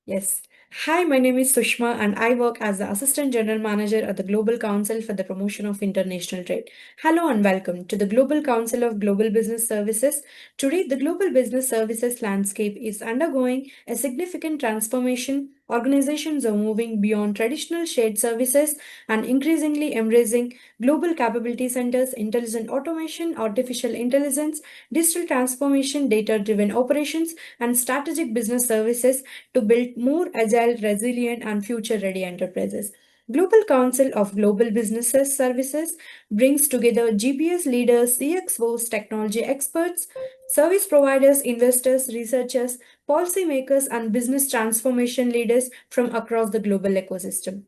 Yes. Hi, my name is Sushma, and I work as the Assistant General Manager at the Global Council for the Promotion of International Trade. Hello and welcome to the Global Council of Global Business Services. Today, the global business services landscape is undergoing a significant transformation. Organizations are moving beyond traditional shared services and increasingly embracing global capability centers, intelligent automation, artificial intelligence, digital transformation, data driven operations, and strategic business services to build more agile, resilient, and future ready enterprises. Global Council of Global Businesses Services brings together GPS leaders, CXOs, technology experts, service providers, investors, researchers, policymakers, and business transformation leaders from across the global ecosystem.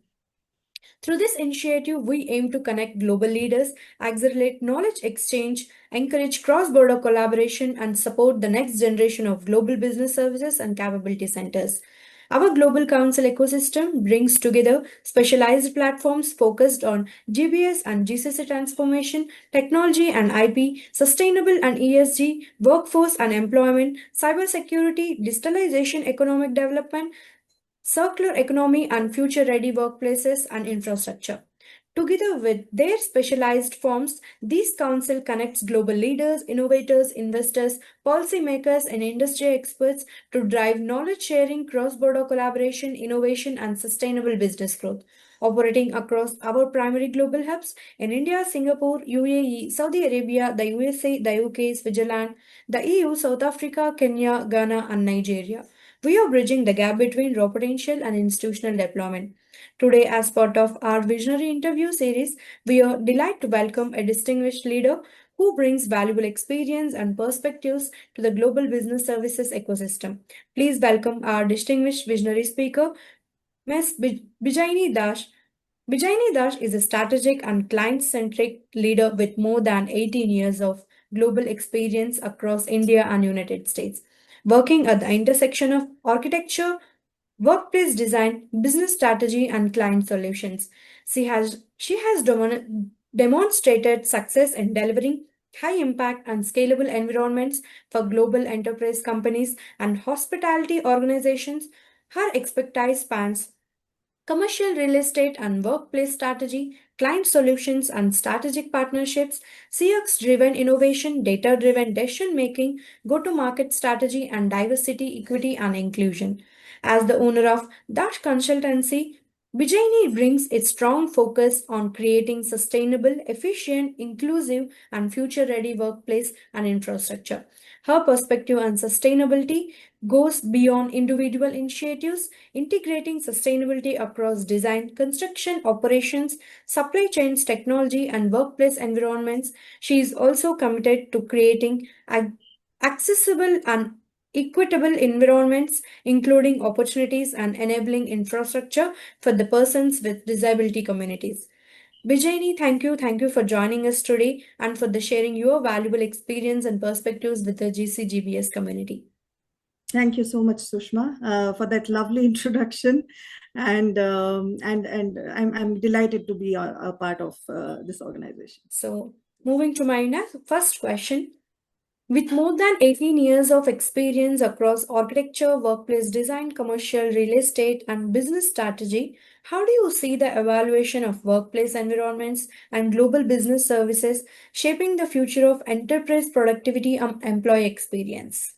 Through this initiative, we aim to connect global leaders, accelerate knowledge exchange, encourage cross border collaboration, and support the next generation of global business services and capability centers. Our Global Council ecosystem brings together specialized platforms focused on GBS and GCC transformation, technology and IP, sustainable and ESG, workforce and employment, cybersecurity, digitalization, economic development, circular economy, and future ready workplaces and infrastructure. Together with their specialized forms, this council connects global leaders, innovators, investors, policymakers, and industry experts to drive knowledge sharing, cross border collaboration, innovation, and sustainable business growth. Operating across our primary global hubs in India, Singapore, UAE, Saudi Arabia, the USA, the UK, Switzerland, the EU, South Africa, Kenya, Ghana, and Nigeria. We are bridging the gap between raw potential and institutional deployment. Today, as part of our visionary interview series, we are delighted to welcome a distinguished leader who brings valuable experience and perspectives to the global business services ecosystem. Please welcome our distinguished visionary speaker, Ms. Bijayini Dash. Bijayini Dash is a strategic and client centric leader with more than 18 years of global experience across India and United States, working at the intersection of architecture, workplace design, business strategy, and client solutions. She has demonstrated success in delivering high impact and scalable environments for global enterprise companies and hospitality organizations. Her expertise spans commercial real estate and workplace strategy, client solutions and strategic partnerships, CX driven innovation, data driven decision making, go to market strategy, and diversity, equity, and inclusion. As the owner of Dash Consultancy, Bijayini brings a strong focus on creating sustainable, efficient, inclusive, and future ready workplace and infrastructure. Her perspective on sustainability goes beyond individual initiatives, integrating sustainability across design, construction, operations, supply chains, technology, and workplace environments. She is also committed to creating accessible and equitable environments, including opportunities and enabling infrastructure for the persons with disability communities. Bijayini, thank you. Thank you for joining us today and for the sharing your valuable experience and perspectives with the GCGBS community. Thank you so much, Sushma, for that lovely introduction, and I'm delighted to be a part of this organization. So, moving to my first question. With more than 18 years of experience across architecture, workplace design, commercial real estate, and business strategy, how do you see the evaluation of workplace environments and global business services shaping the future of enterprise productivity and employee experience?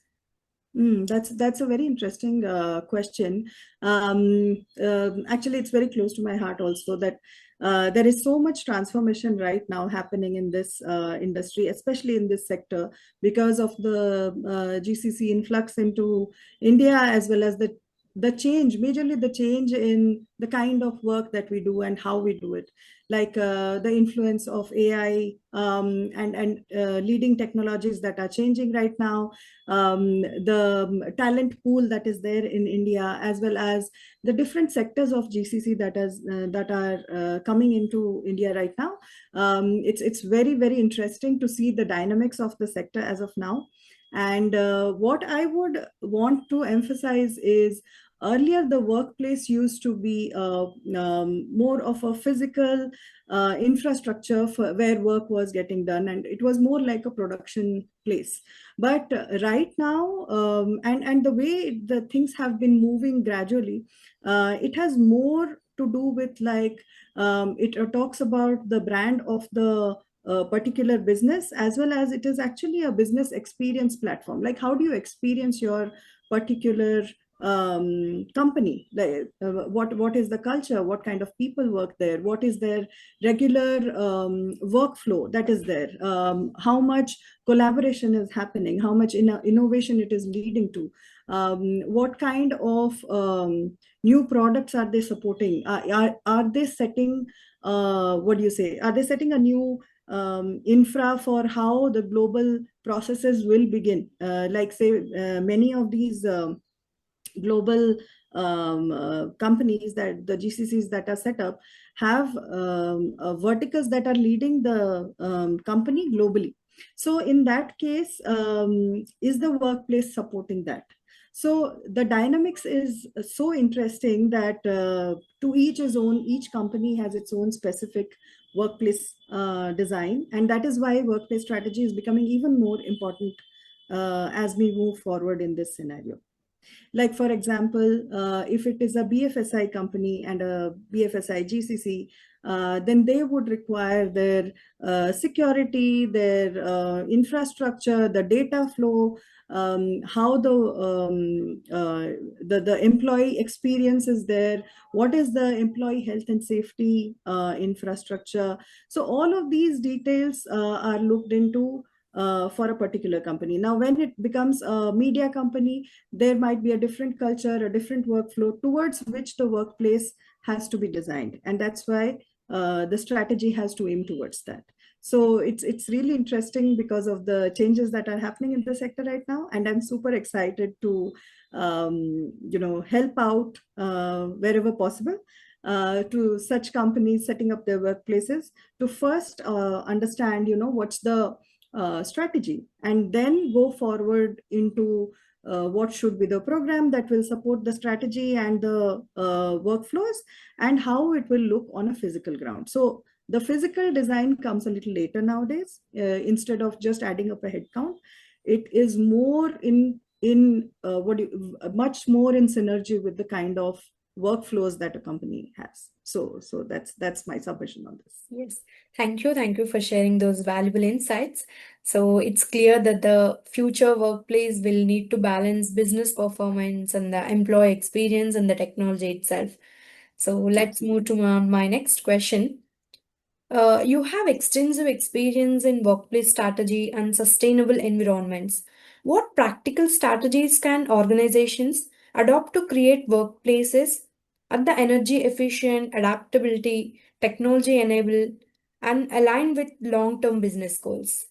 That's a very interesting question. Actually, it's very close to my heart also that there is so much transformation right now happening in this industry, especially in this sector, because of the GCC influx into India, as well as the change, majorly the change in the kind of work that we do and how we do it, like the influence of AI and leading technologies that are changing right now, the talent pool that is there in India, as well as the different sectors of GCC that are coming into India right now. It's very, very interesting to see the dynamics of the sector as of now. And what I would want to emphasize is earlier the workplace used to be more of a physical infrastructure for where work was getting done, and it was more like a production place. But right now, and the way the things have been moving gradually, it has more to do with like it talks about the brand of the particular business, as well as it is actually a business experience platform. Like, how do you experience your particular company? Like, what is the culture? What kind of people work there? What is their regular workflow that is there? How much collaboration is happening? How much innovation it is leading to? What kind of new products are they supporting? Are they setting what do you say? Are they setting a new infra for how the global processes will begin? Like say many of these global companies, that the GCCs that are set up have verticals that are leading the company globally. So in that case, is the workplace supporting that? So the dynamics is so interesting that to each his own, each company has its own specific workplace design. And that is why workplace strategy is becoming even more important as we move forward in this scenario. Like, for example, if it is a BFSI company and a BFSI GCC, then they would require their security, their infrastructure, the data flow, how the employee experience is there, what is the employee health and safety infrastructure. So all of these details are looked into for a particular company. Now, when it becomes a media company, there might be a different culture, a different workflow towards which the workplace has to be designed. And that's why the strategy has to aim towards that. So it's really interesting because of the changes that are happening in the sector right now. And I'm super excited to, help out wherever possible to such companies setting up their workplaces to first understand, what's the strategy, and then go forward into what should be the program that will support the strategy and the workflows, and how it will look on a physical ground. So the physical design comes a little later nowadays. Instead of just adding up a headcount, it is more much more in synergy with the kind of workflows that a company has. So that's my submission on this. Yes, thank you. Thank you for sharing those valuable insights. So it's clear that the future workplace will need to balance business performance and the employee experience and the technology itself. So let's move to my next question. You have extensive experience in workplace strategy and sustainable environments. What practical strategies can organizations adopt to create workplaces at the energy efficient, adaptability, technology enabled, and aligned with long-term business goals?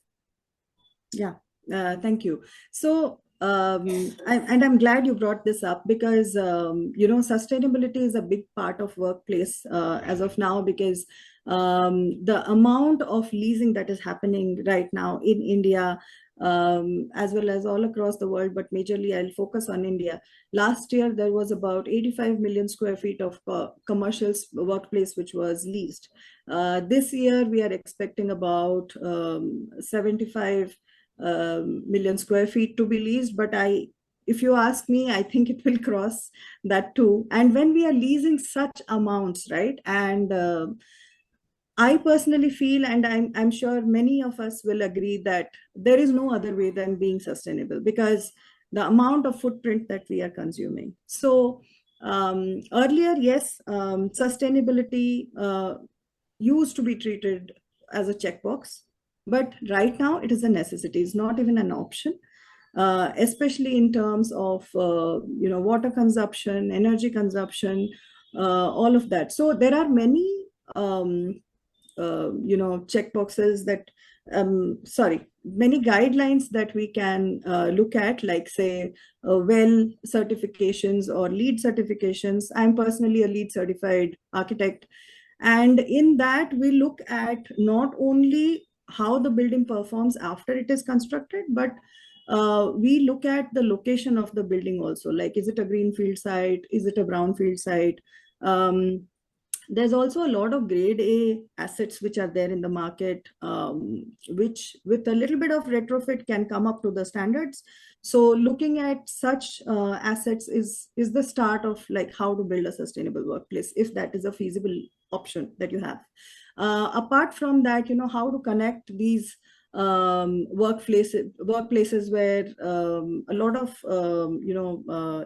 Yeah, thank you. So, I'm glad you brought this up because, sustainability is a big part of workplace as of now, because the amount of leasing that is happening right now in India, as well as all across the world, but majorly I'll focus on India. Last year, there was about 85 million square feet of commercial workplace which was leased. This year, we are expecting about 75 million square feet to be leased, but if you ask me, I think it will cross that too. And when we are leasing such amounts, right? And I personally feel, and I'm sure many of us will agree, that there is no other way than being sustainable, because the amount of footprint that we are consuming. So earlier, yes, sustainability used to be treated as a checkbox, but right now it is a necessity. It's not even an option, especially in terms of water consumption, energy consumption, all of that. So there are many checkboxes that many guidelines that we can look at, like say well certifications or LEED certifications. I'm personally a LEED certified architect, and in that we look at not only how the building performs after it is constructed, but we look at the location of the building also, like, is it a greenfield site? Is it a brownfield site? There's also a lot of grade A assets which are there in the market, which with a little bit of retrofit can come up to the standards. So looking at such assets is the start of like how to build a sustainable workplace, if that is a feasible option that you have. Apart from that, how to connect these workplaces where a lot of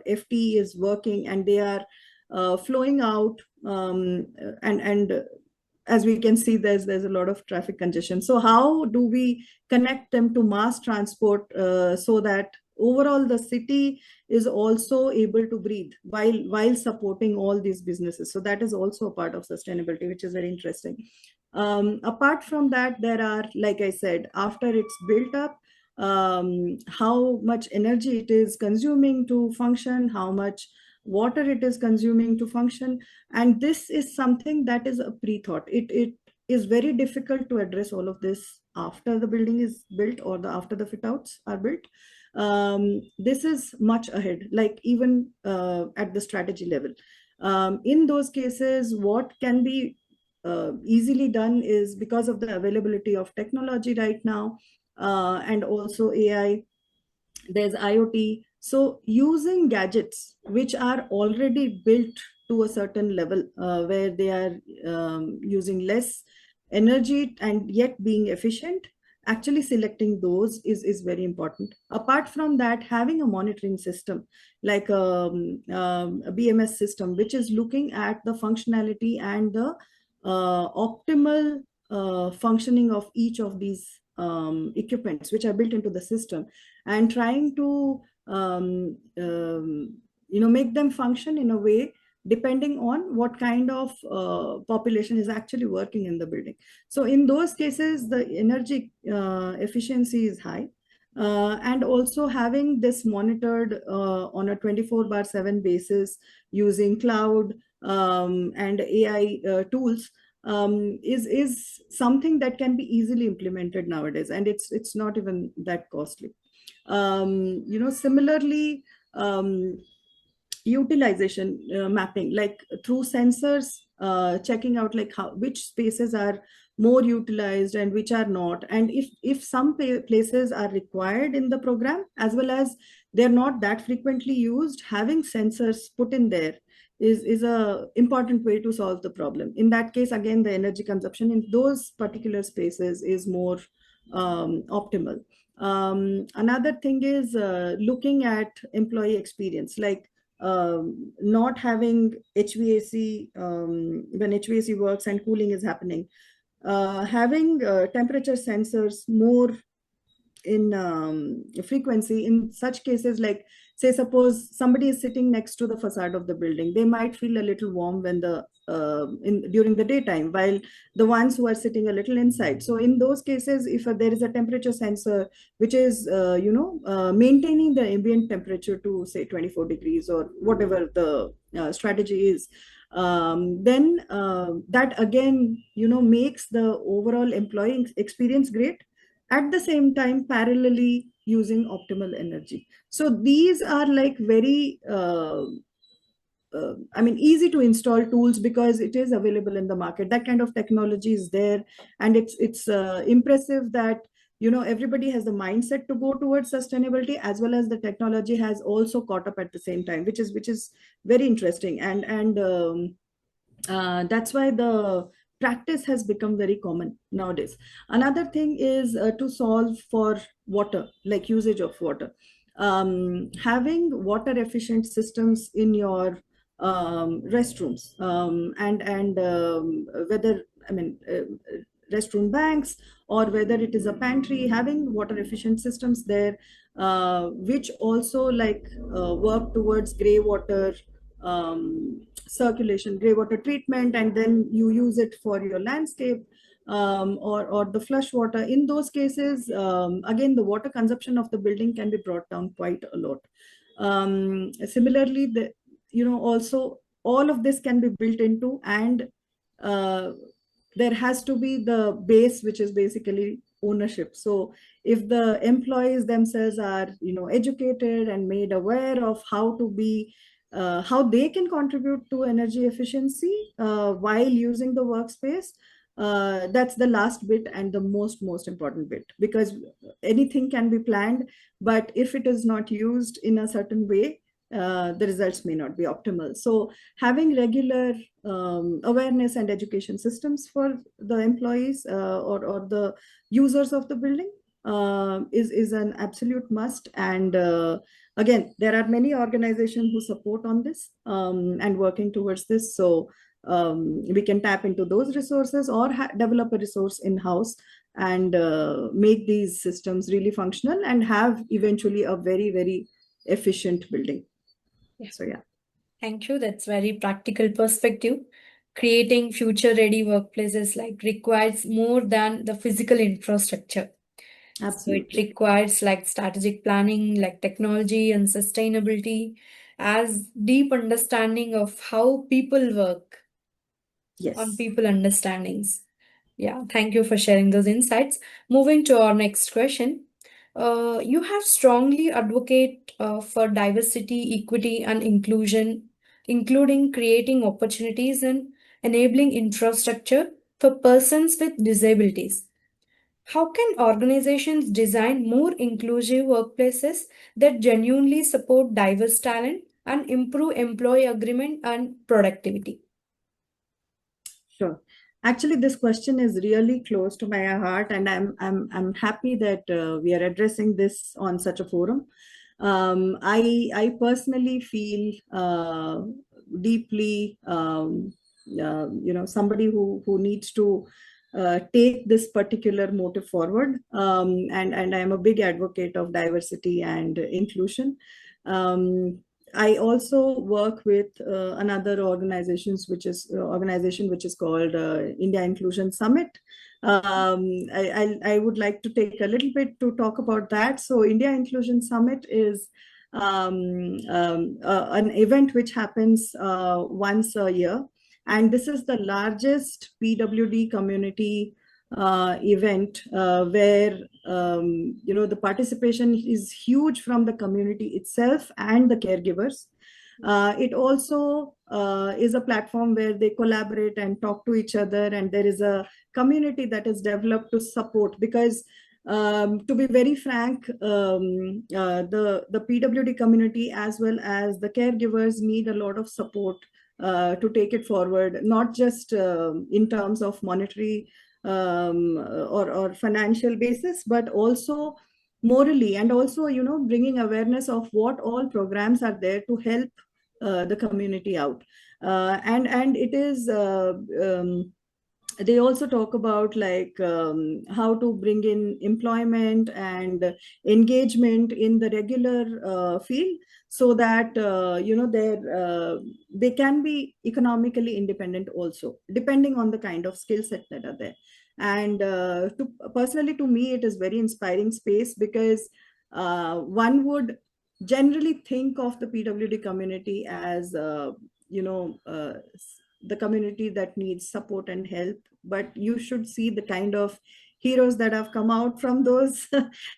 FT is working and they are flowing out, and as we can see, there's a lot of traffic congestion. So how do we connect them to mass transport so that overall the city is also able to breathe while supporting all these businesses? So that is also a part of sustainability, which is very interesting. Apart from that, there are, like I said, after it's built up, how much energy it is consuming to function, how much water it is consuming to function. And this is something that is a pre-thought. It is very difficult to address all of this after the building is built or after the fit outs are built. This is much ahead, like even at the strategy level. In those cases, what can be easily done is, because of the availability of technology right now, and also AI, there's IoT. So using gadgets which are already built to a certain level, where they are using less energy and yet being efficient, actually selecting those is very important. Apart from that, having a monitoring system like a BMS system, which is looking at the functionality and the optimal functioning of each of these equipments which are built into the system, and trying to make them function in a way depending on what kind of population is actually working in the building. So in those cases, the energy efficiency is high. And also having this monitored on a 24/7 basis using cloud and AI tools is something that can be easily implemented nowadays, and it's not even that costly. Similarly, utilization mapping, like through sensors, checking out like which spaces are more utilized and which are not, and if some places are required in the program as well as they're not that frequently used, having sensors put in there is a important way to solve the problem. In that case, again, the energy consumption in those particular spaces is more optimal. Another thing is looking at employee experience, like not having HVAC when HVAC works and cooling is happening, having temperature sensors more in frequency in such cases. Like, say, suppose somebody is sitting next to the facade of the building, they might feel a little warm when during the daytime, while the ones who are sitting a little inside. So in those cases, if there is a temperature sensor which is maintaining the ambient temperature to say 24 degrees or whatever the strategy is, then that again makes the overall employee experience great, at the same time parallelly using optimal energy. So these are like very easy to install tools, because it is available in the market. That kind of technology is there, and it's impressive that everybody has the mindset to go towards sustainability, as well as the technology has also caught up at the same time, which is very interesting. And that's why the practice has become very common nowadays. Another thing is to solve for water, like usage of water. Having water efficient systems in your restrooms, and whether restroom banks, or whether it is a pantry, having water efficient systems there, which also like work towards gray water circulation, gray water treatment, and then you use it for your landscape, or the flush water. In those cases, again, the water consumption of the building can be brought down quite a lot. Similarly, also all of this can be built into, and there has to be the base, which is basically ownership. So if the employees themselves are, educated and made aware of how to be, how they can contribute to energy efficiency while using the workspace, that's the last bit and the most important bit, because anything can be planned, but if it is not used in a certain way, the results may not be optimal. So having regular awareness and education systems for the employees or the users of the building is an absolute must. And again, there are many organizations who support on this and working towards this. So we can tap into those resources or develop a resource in-house and make these systems really functional and have eventually a very efficient building. Yeah. So yeah. Thank you. That's very practical perspective. Creating future-ready workplaces requires more than the physical infrastructure. So it Absolutely. requires strategic planning, technology and sustainability, as deep understanding of how people work on Yes. people understandings. Yeah, thank you for sharing those insights. Moving to our next question. You have strongly advocate for diversity, equity, and inclusion, including creating opportunities and enabling infrastructure for persons with disabilities. How can organizations design more inclusive workplaces that genuinely support diverse talent and improve employee agreement and productivity? Sure. Actually, this question is really close to my heart, and I'm happy that we are addressing this on such a forum. I personally feel deeply, somebody who needs to take this particular motive forward, and I'm a big advocate of diversity and inclusion. I also work with another organization which is called India Inclusion Summit. I would like to take a little bit to talk about that. So India Inclusion Summit is an event which happens once a year, and this is the largest PWD community event where the participation is huge from the community itself and the caregivers. It also is a platform where they collaborate and talk to each other, and there is a community that is developed to support, because to be very frank, the PWD community as well as the caregivers need a lot of support to take it forward, not just in terms of monetary or financial basis, but also morally, and also bringing awareness of what all programs are there to help the community out. And it is they also talk about how to bring in employment and engagement in the regular field, so that they can be economically independent also, depending on the kind of skill set that are there. And personally, to me, it is very inspiring space, because one would generally think of the PWD community as the community that needs support and help, but you should see the kind of heroes that have come out from those.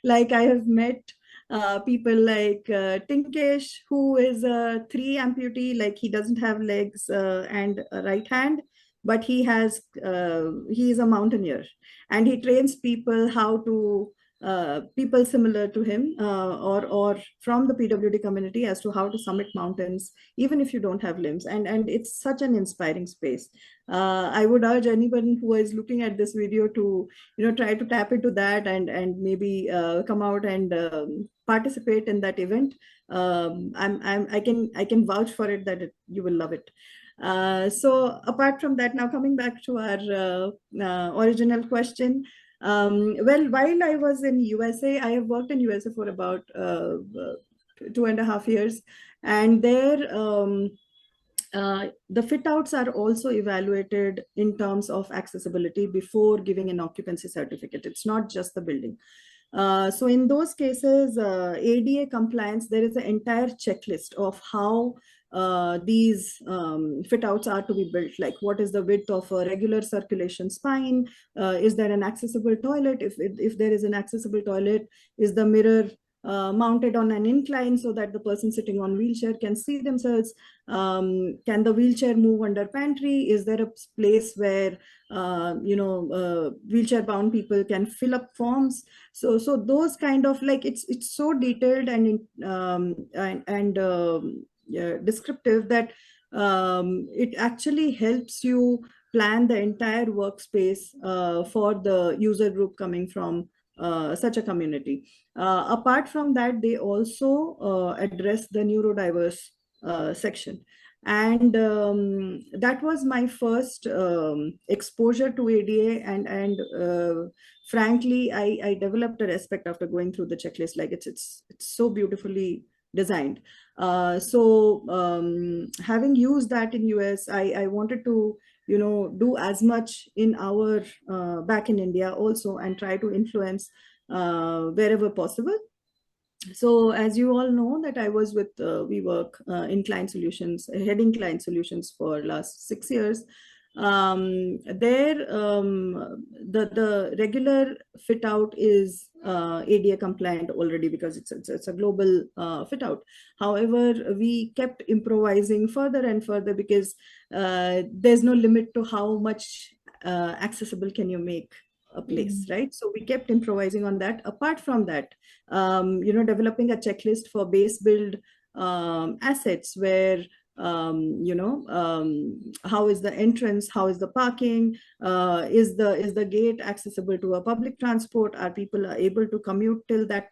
Like I have met people like Tinkesh, who is a 3 amputee, like he doesn't have legs and a right hand, but he is a mountaineer, and he trains people how to people similar to him or from the PWD community as to how to summit mountains, even if you don't have limbs. And it's such an inspiring space. I would urge anyone who is looking at this video to try to tap into that and maybe come out and participate in that event. I can vouch for it that you will love it. So apart from that, now coming back to our original question. Well, while I was in USA, I have worked in USA for about 2.5 years, and there the fit outs are also evaluated in terms of accessibility before giving an occupancy certificate. It's not just the building. So in those cases, ADA compliance, there is an entire checklist of how these fit outs are to be built, like what is the width of a regular circulation spine, is there an accessible toilet, if there is an accessible toilet, is the mirror mounted on an incline so that the person sitting on wheelchair can see themselves, can the wheelchair move under pantry, is there a place where wheelchair bound people can fill up forms. So those kind of, like, it's so detailed and yeah, descriptive that it actually helps you plan the entire workspace for the user group coming from such a community. Apart from that, they also address the neurodiverse section. And that was my first exposure to ADA, and frankly, I developed a respect after going through the checklist. Like, it's so beautifully designed. Having used that in US, I wanted to do as much in our back in India also, and try to influence wherever possible. So as you all know that I was with WeWork in client solutions, heading client solutions for last 6 years. The regular fit out is ADA compliant already, because it's a global fit out. However, we kept improvising further and further, because there's no limit to how much accessible can you make a place, right? So we kept improvising on that. Apart from that, developing a checklist for base build assets, where how is the entrance, how is the parking, is the gate accessible to a public transport, are people able to commute till that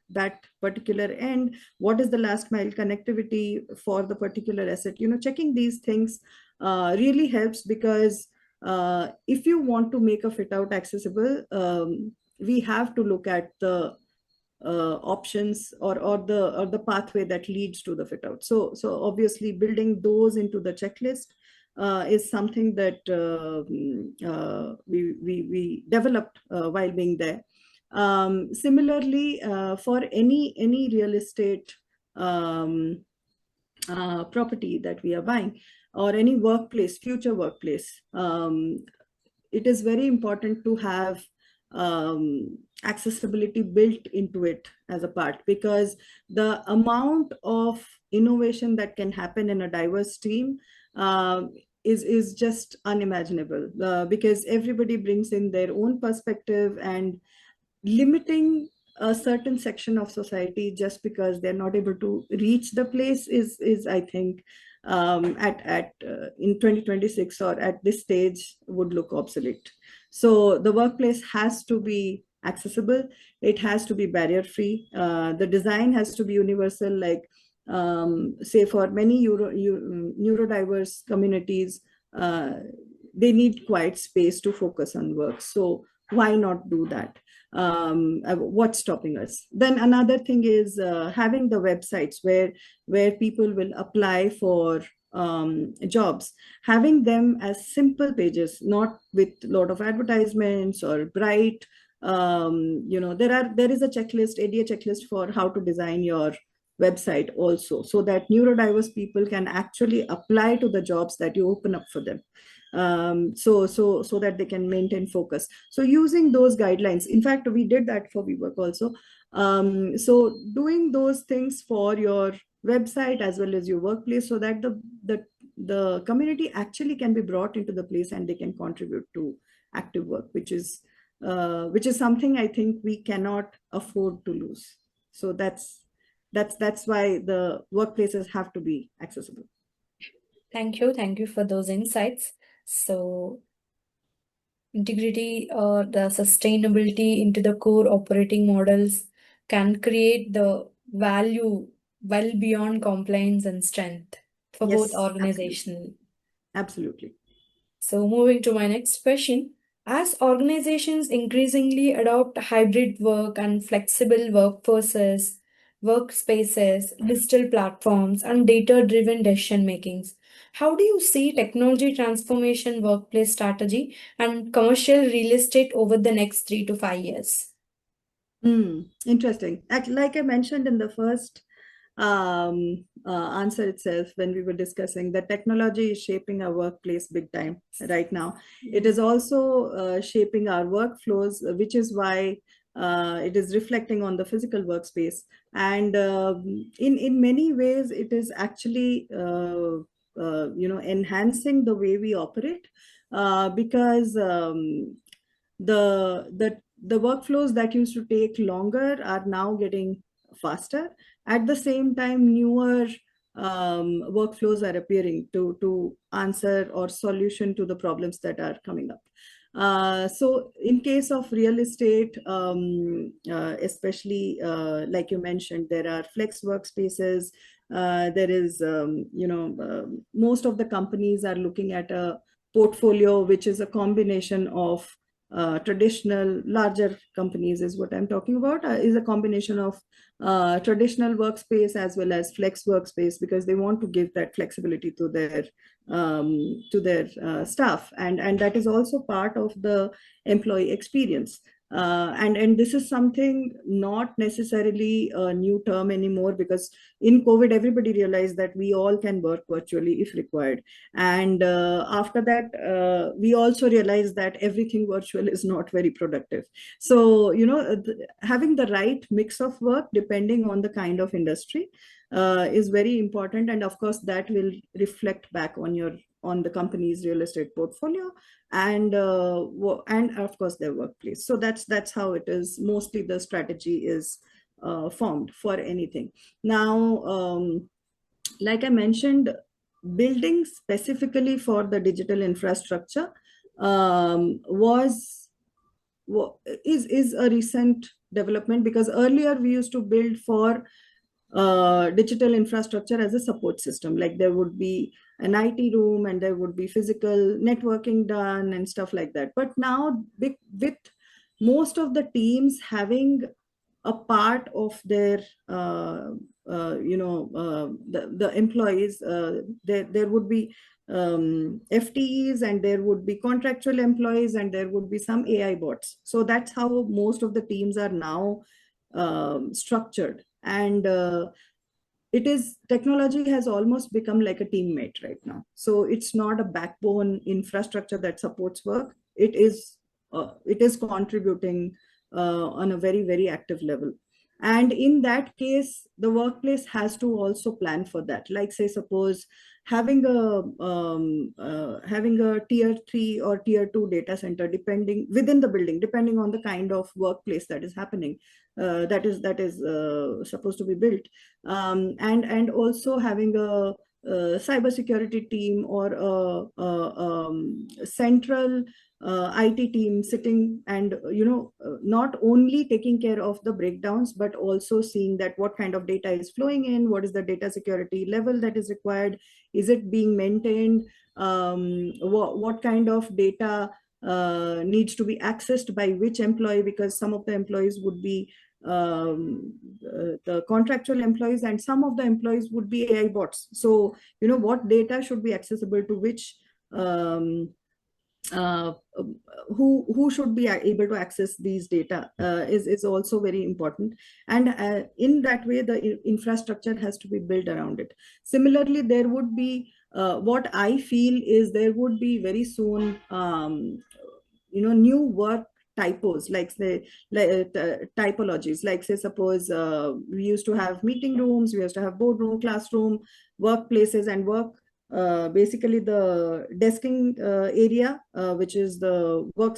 particular end, what is the last mile connectivity for the particular asset. Checking these things really helps, because if you want to make a fit out accessible, we have to look at the options, or the pathway that leads to the fit out. So obviously building those into the checklist is something that we developed while being there. Similarly, for any real estate property that we are buying, or any workplace, future workplace, it is very important to have accessibility built into it as a part, because the amount of innovation that can happen in a diverse team is just unimaginable, because everybody brings in their own perspective, and limiting a certain section of society just because they're not able to reach the place is I think in 2026 or at this stage would look obsolete. So the workplace has to be accessible, it has to be barrier free, the design has to be universal, like say for many neurodiverse communities, they need quiet space to focus on work. So why not do that? What's stopping us? Then another thing is having the websites where people will apply for jobs, having them as simple pages, not with a lot of advertisements or bright. There is a checklist, ADA checklist, for how to design your website also, so that neurodiverse people can actually apply to the jobs that you open up for them. So that they can maintain focus. So using those guidelines, in fact, we did that for WeWork also. So doing those things for your website as well as your workplace, so that the community actually can be brought into the place and they can contribute to active work, which is something I think we cannot afford to lose. So that's why the workplaces have to be accessible. Thank you for those insights. So integrity or the sustainability into the core operating models can create the value well beyond compliance and strength for both Yes, organizational. absolutely. So moving to my next question, as organizations increasingly adopt hybrid work and flexible workforces, workspaces, digital platforms, and data-driven decision makings, how do you see technology transformation workplace strategy and commercial real estate over the next 3 to 5 years? Interesting. Like I mentioned in the first answer itself when we were discussing that technology is shaping our workplace big time right now. It is also shaping our workflows, which is why it is reflecting on the physical workspace. And in many ways, it is actually enhancing the way we operate, because the workflows that used to take longer are now getting faster. At the same time, newer workflows are appearing to answer or solution to the problems that are coming up. So in case of real estate, especially like you mentioned, there are flex workspaces. There is, most of the companies are looking at a portfolio which is a combination of traditional larger companies is what I'm talking about, is a combination of traditional workspace as well as flex workspace, because they want to give that flexibility to their staff, and that is also part of the employee experience. And this is something not necessarily a new term anymore, because in COVID, everybody realized that we all can work virtually if required. And after that, we also realized that everything virtual is not very productive. So, having the right mix of work depending on the kind of industry is very important. And of course, that will reflect back on the company's real estate portfolio, and of course their workplace. So that's how it is. Mostly the strategy is formed for anything. Now, like I mentioned, building specifically for the digital infrastructure is a recent development, because earlier we used to build for digital infrastructure as a support system. Like there would be an IT room and there would be physical networking done and stuff like that. But now with most of the teams having a part of their the employees, there would be FTEs, and there would be contractual employees, and there would be some AI bots. So that's how most of the teams are now structured. And technology has almost become like a teammate right now. So it's not a backbone infrastructure that supports work. It is contributing on a very, very active level. And in that case, the workplace has to also plan for that. Like, say, suppose having a tier 3 or tier 2 data center, depending within the building, depending on the kind of workplace that is happening, that is supposed to be built, and also having a cybersecurity team or a central IT team sitting and not only taking care of the breakdowns, but also seeing that what kind of data is flowing in, what is the data security level that is required, is it being maintained, what kind of data needs to be accessed by which employee, because some of the employees would be the contractual employees, and some of the employees would be AI bots. So, what data should be accessible to which, who should be able to access these data is also very important. And in that way, the infrastructure has to be built around it. Similarly, there would be, what I feel is there would be very soon, new work typos, like say, typologies, like say, suppose we used to have meeting rooms, we used to have boardroom, classroom, workplaces, and basically the desking area, which is the work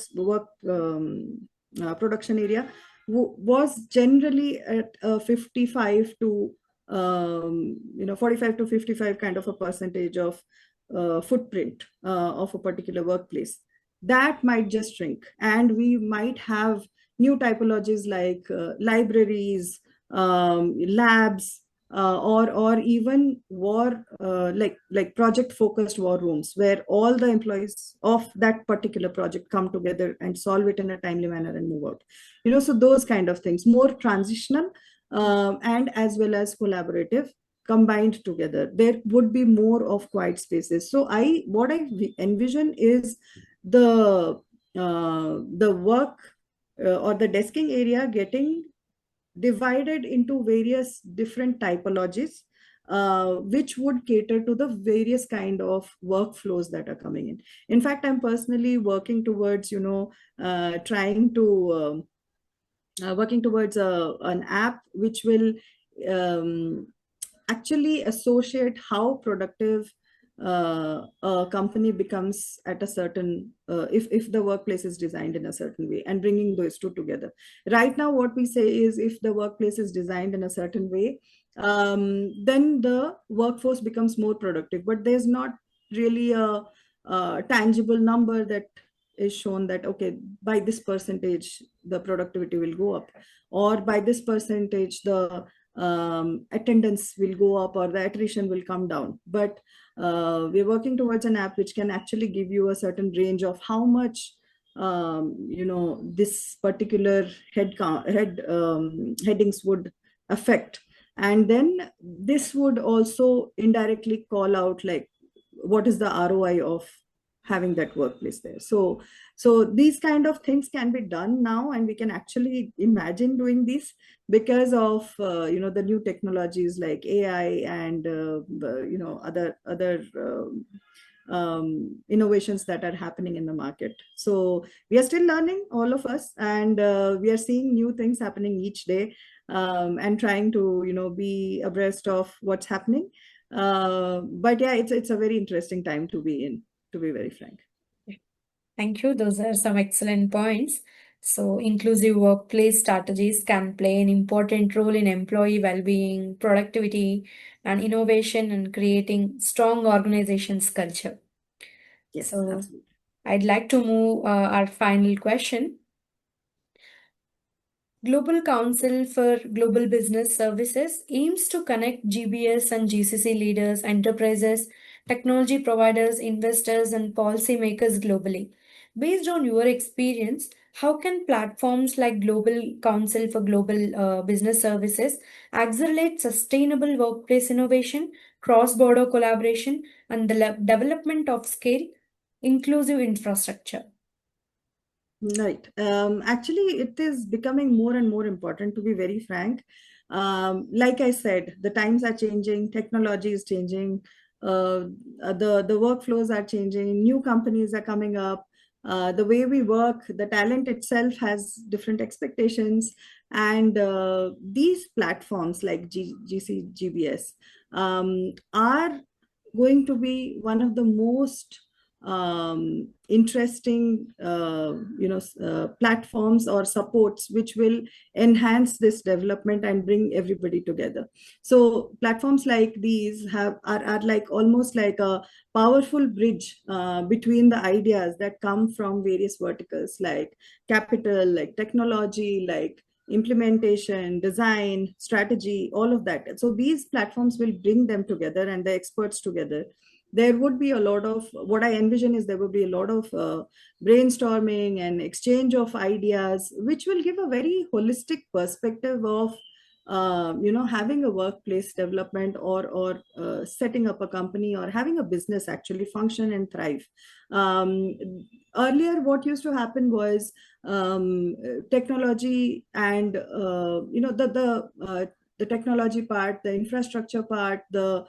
production area, was generally at 55 to 45 to 55 kind of a percentage of footprint of a particular workplace. That might just shrink, and we might have new typologies like libraries, labs, or even like project focused war rooms, where all the employees of that particular project come together and solve it in a timely manner and move out. So those kind of things, more transitional and as well as collaborative, combined together. There would be more of quiet spaces. So what I envision is the work or the desking area getting divided into various different typologies, which would cater to the various kind of workflows that are coming in. In fact, I'm personally working towards, trying to working towards an app which will um, actually associate how productive a company becomes at a certain, if the workplace is designed in a certain way, and bringing those two together. Right now, what we say is, if the workplace is designed in a certain way, then the workforce becomes more productive, but there's not really a tangible number that is shown that, okay, by this percentage the productivity will go up, or by this percentage the attendance will go up, or the attrition will come down. But we're working towards an app which can actually give you a certain range of how much this particular headings would affect. And then this would also indirectly call out, like, what is the ROI of having that workplace there. So these kind of things can be done now, and we can actually imagine doing this because of the new technologies like AI and other innovations that are happening in the market. So we are still learning, all of us, and we are seeing new things happening each day, and trying to be abreast of what's happening. But yeah, it's a very interesting time to be in, to be very frank. Thank you. Those are some excellent points. So, inclusive workplace strategies can play an important role in employee well-being, productivity, and innovation, and creating strong organizations culture. Yes, So, absolutely. I'd like to move our final question. Global Council for Global Business Services aims to connect GBS and GCC leaders, enterprises, technology providers, investors, and policymakers globally. Based on your experience, how can platforms like Global Council for Global Business Services accelerate sustainable workplace innovation, cross border collaboration, and the development of scale, inclusive infrastructure? Right. Actually, it is becoming more and more important, to be very frank. Like I said, the times are changing, technology is changing, the workflows are changing, new companies are coming up. The way we work, the talent itself has different expectations, and these platforms like GCGBS are going to be one of the most interesting platforms or supports which will enhance this development and bring everybody together. So platforms like these are like almost like a powerful bridge between the ideas that come from various verticals, like capital, like technology, like implementation, design, strategy, all of that. So these platforms will bring them together and the experts together. There would be a lot of, what I envision is there would be a lot of brainstorming and exchange of ideas, which will give a very holistic perspective of having a workplace development, or setting up a company, or having a business actually function and thrive. Earlier, what used to happen was technology and the technology part, the infrastructure part, the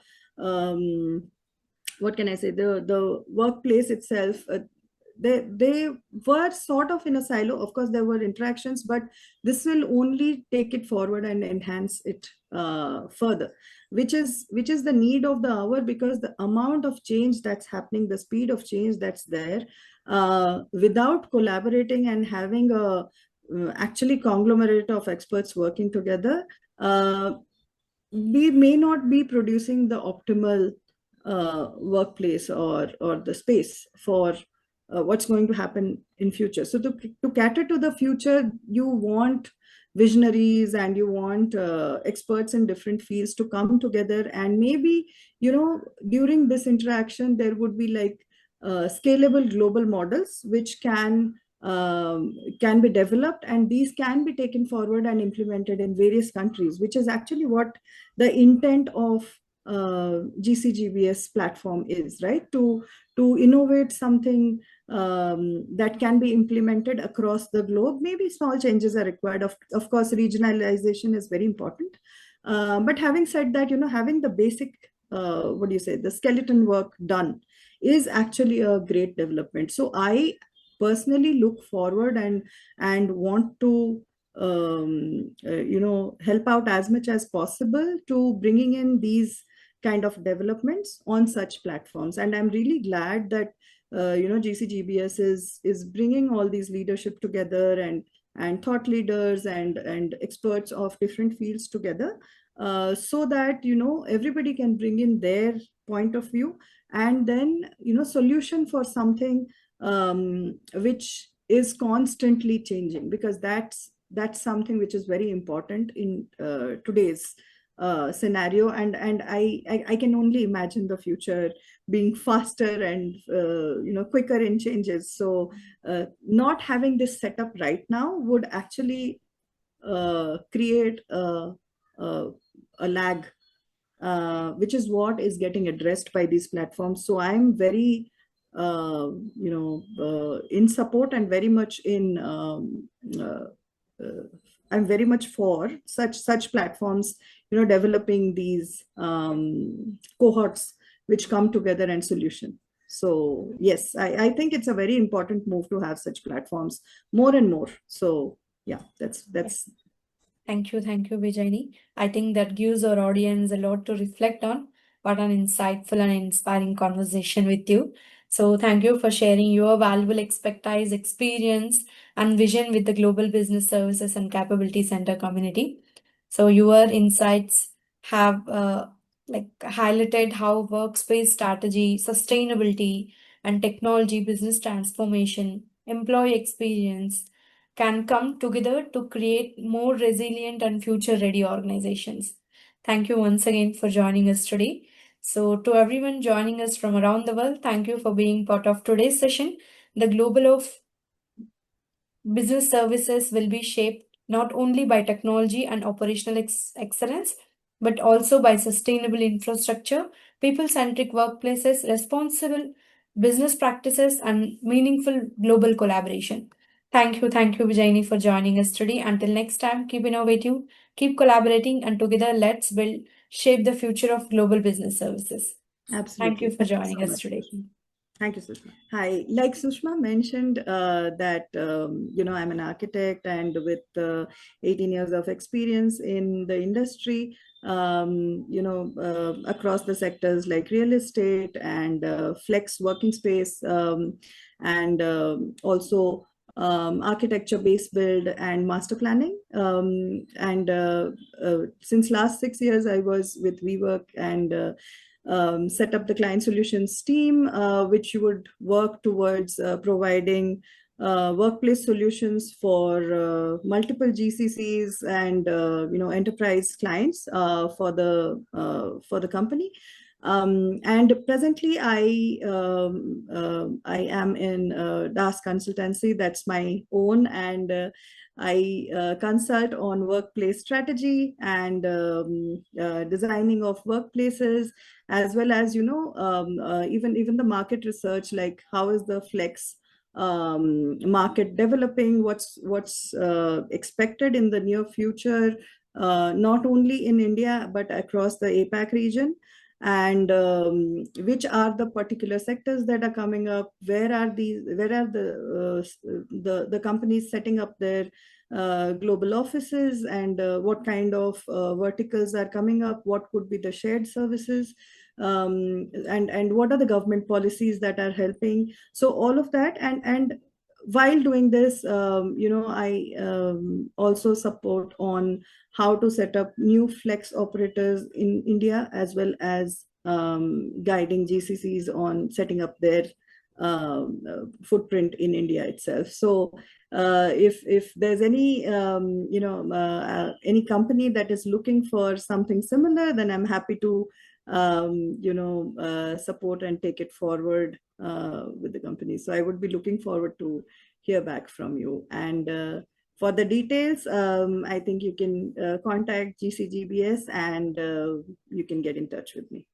what can I say, the workplace itself, they were sort of in a silo. Of course, there were interactions, but this will only take it forward and enhance it further, which is the need of the hour, because the amount of change that's happening, the speed of change that's there, without collaborating and having a actually conglomerate of experts working together, we may not be producing the optimal workplace, or the space for what's going to happen in future. So to cater to the future, you want visionaries, and you want experts in different fields to come together, and maybe during this interaction there would be like scalable global models which can be developed, and these can be taken forward and implemented in various countries, which is actually what the intent of GCGBS platform is, right? To innovate something that can be implemented across the globe. Maybe small changes are required. Of course, regionalization is very important. But having said that, having the basic, what do you say, the skeleton work done is actually a great development. So I personally look forward and want to help out as much as possible to bringing in these kind of developments on such platforms. And I'm really glad that GCGBS is bringing all these leadership together, and thought leaders and experts of different fields together, so that everybody can bring in their point of view, and then solution for something which is constantly changing, because that's something which is very important in today's scenario. And I can only imagine the future being faster and quicker in changes. So not having this setup right now would actually create a lag, which is what is getting addressed by these platforms. So I'm very in support, and very much in I'm very much for such platforms, developing these cohorts which come together and solution. So yes, I think it's a very important move to have such platforms more and more. So yeah, that's. Thank you, Bijayini. I think that gives our audience a lot to reflect on. What an insightful and inspiring conversation with you. So, thank you for sharing your valuable expertise, experience, and vision with the Global Business Services and Capability Center community. So, your insights have highlighted how workspace strategy, sustainability, and technology business transformation, employee experience, can come together to create more resilient and future ready organizations. Thank you once again for joining us today. So, to everyone joining us from around the world, thank you for being part of today's session. The Global of Business Services will be shaped not only by technology and operational excellence, but also by sustainable infrastructure, people centric workplaces, responsible business practices, and meaningful global collaboration. Thank you, Bijayini, for joining us today. Until next time, keep innovative, keep collaborating, and together let's build, shape the future of global business services. Thank you Absolutely. for Thank you joining so us much, today. Sushma. Thank you, Sushma. Hi, like Sushma mentioned, that I'm an architect, and with 18 years of experience in the industry, across the sectors like real estate and flex working space, and also architecture, base build, and master planning. And since last 6 years, I was with WeWork, and set up the client solutions team, which would work towards providing workplace solutions for multiple GCCs and enterprise clients for the company. And presently, I am in DAS Consultancy. That's my own, and I consult on workplace strategy and designing of workplaces, as well as even the market research, like how is the flex market developing, what's expected in the near future, not only in India but across the APAC region, and which are the particular sectors that are coming up, where are the companies setting up their global offices, and what kind of verticals are coming up, what could be the shared services, and what are the government policies that are helping. So all of that, and while doing this, I also support on how to set up new flex operators in India, as well as guiding GCCs on setting up their footprint in India itself. So if there's any any company that is looking for something similar, then I'm happy to support and take it forward with the company. So I would be looking forward to hear back from you. And for the details, I think you can contact GCGBS, and you can get in touch with me.